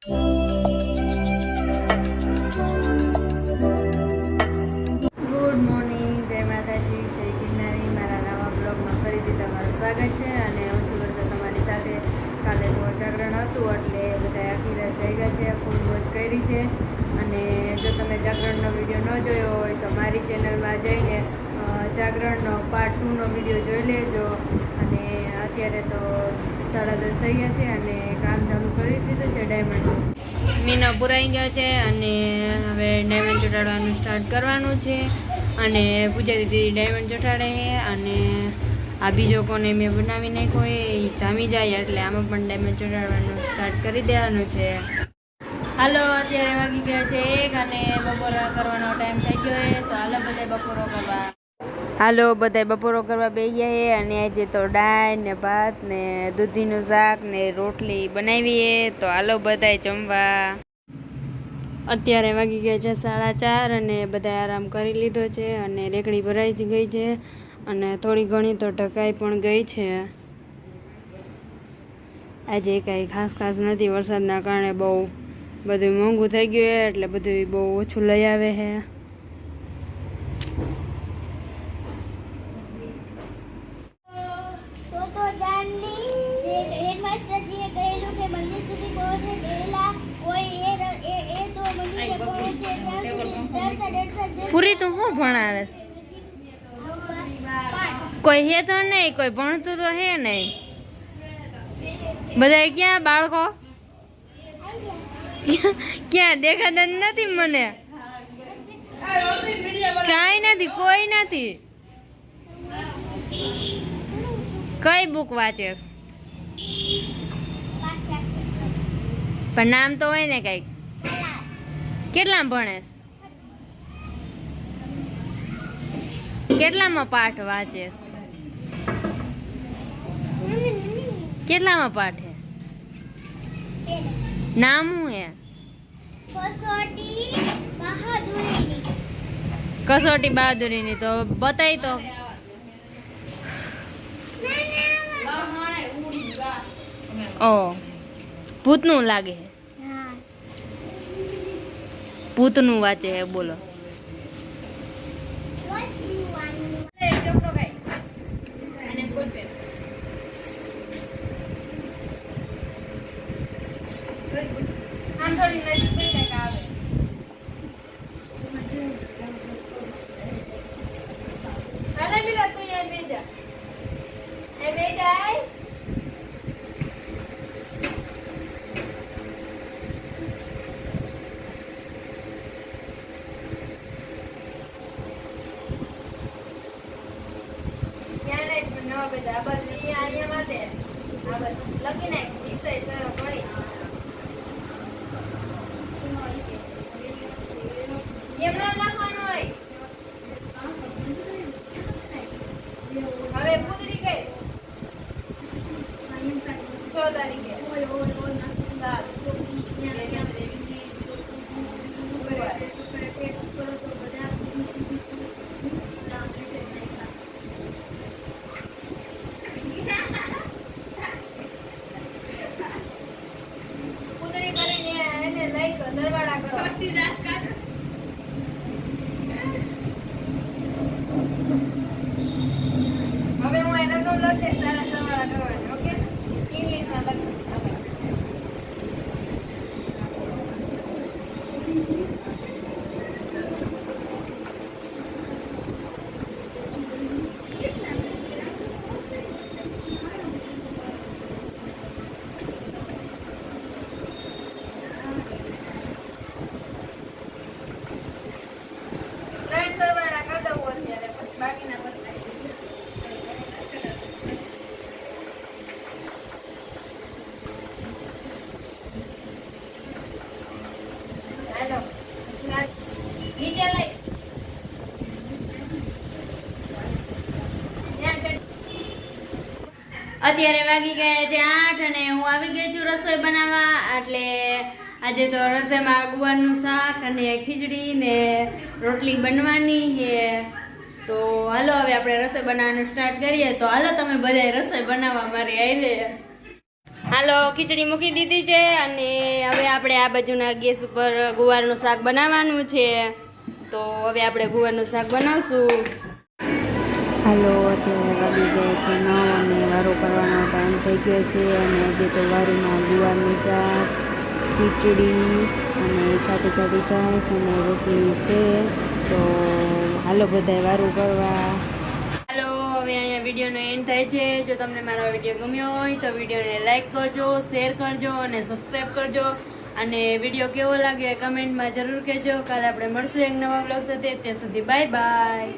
Good morning, જય માતાજી, જય ગિરનારી. મારા નવા બ્લોગમાં ફરીથી તમારું સ્વાગત છે. અને હું છું તમારી સાથે. કાલે તો જાગરણ હતું એટલે બધા આખી રાત જાગ્યા છે, ફૂલ મોજ કરી છે. અને જો તમે જાગરણનો વિડીયો ન જોયો હોય તો મારી ચેનલમાં જઈને જાગરણનો પાર્ટ 2નો વિડીયો જોઈ લેજો. અને અત્યારે તો 10:30 થઈ ગયા છે અને કામ ચાલુ કરી દીધું છે. ડાયમંડ મહિનો પુરાઈ ગયો છે અને હવે ડાયમંડ ચોંટાડવાનું સ્ટાર્ટ કરવાનું છે. અને પૂજા દીદી ડાયમંડ ચોંટાડે અને આ બીજો કોને મેં બનાવી નાખ્યો એ જામી જાય એટલે આમાં પણ ડાયમંડ ચોંટાડવાનું સ્ટાર્ટ કરી દેવાનું છે. હાલો, અત્યારે વાગી ગયા છે 1 અને બપોરા કરવાનો ટાઈમ થઈ ગયો છે. તો હાલો બધા બપોરો કરવા. હાલો, બધા બપોરો કરવા બેસી ગયા છે. અને આજે તો દાળ ને ભાત ને દૂધીનું શાક ને રોટલી બનાવીએ. તો હાલો બધાય જમવા. અત્યારે વાગી ગયા છે 4:30 અને બધા આરામ કરી લીધો છે. અને રેકડી ભરાઈ ગઈ છે અને થોડી ઘણી તો ઢકાઈ પણ ગઈ છે. આજે કાંઈ ખાસ નથી, વરસાદના કારણે બહુ બધું મોંઘું થઈ ગયું છે એટલે બધું બહુ ઓછું લઈ આવે છે. પૂરી તું શું ભણાવે? કોઈ હે તો નહીં, કોઈ ભણતું તો હે નહીં. બધા ક્યાં બાળકો? ક્યાં દેખાતા નથી મને? કાંઈ નથી, કોઈ નથી. કઈ બુક વાંચે? પણ નામ તો હોય ને કઈક. કેટલામાં ભણે? કેટલામાં પાઠ વાંચે? કેટલામાં પાઠ હે? નામ શું હે? કસોટી બહાદુરીની. તો બતાય તો. ઓ ભૂતનું લાગે છે. ભૂતનું વાંચે હે. બોલો. આમ થોડી નજીક પઈ કંઈક આવે. હાલે મિલા તું અહીંયા બેજા. એ બેજા. ત્યાં નહીં પણ નવા બેજા. આ બસ અહીંયા માટે આ બસ લખી નાખ. વિષય સયો ગણી એમનો લખવાનું હોય. હવે પુત્રી કઈ 6 તારીખે. પુત્રી કરીને એને લઈ સરવાળા કરો. હવે હું એનો તો લખે તારા સરવાળા કરવાના. ઓકે, ઇંગ્લિશમાં લખ. અત્યારે વાગી ગયા છે 8 અને હું આવી ગઈ છું રસોઈ બનાવવા. એટલે આજે તો રસોઈમાં ગુવારનું શાક અને ખીચડી ને રોટલી બનવાની છે. તો હાલો હવે આપણે રસોઈ બનાવવાનું સ્ટાર્ટ કરીએ. તો હાલો તમે બધા રસોઈ બનાવવા મારી આવી. હાલો ખીચડી મૂકી દીધી છે અને હવે આપણે આ બાજુના ગેસ ઉપર ગુવારનું શાક બનાવવાનું છે, તો હવે આપણે ગુવારનું શાક બનાવશું. હાલો, અત્યારે વાગી ગયા છે 9 અને વારો કરવાનો ટાઈમ થઈ ગયો છે અને આજે તો વારીમાં ગુવારનું શાક, ખીચડી અને ખાટી ખાટી છાશ અને રોટલી છે. તો હાલો બધાય વારું કરવા. હાલો, હવે અહીંયા વિડીયોનો એન્ડ થાય છે. જો તમને મારો વિડીયો ગમ્યો હોય તો વિડીયોને લાઈક કરજો, શેર કરજો અને સબસ્ક્રાઈબ કરજો. અને વિડીયો કેવો લાગ્યો એ કમેન્ટમાં જરૂર કહેજો. કાલે આપણે મળશું એક નવા બ્લોગ સાથે. ત્યાં સુધી બાય બાય.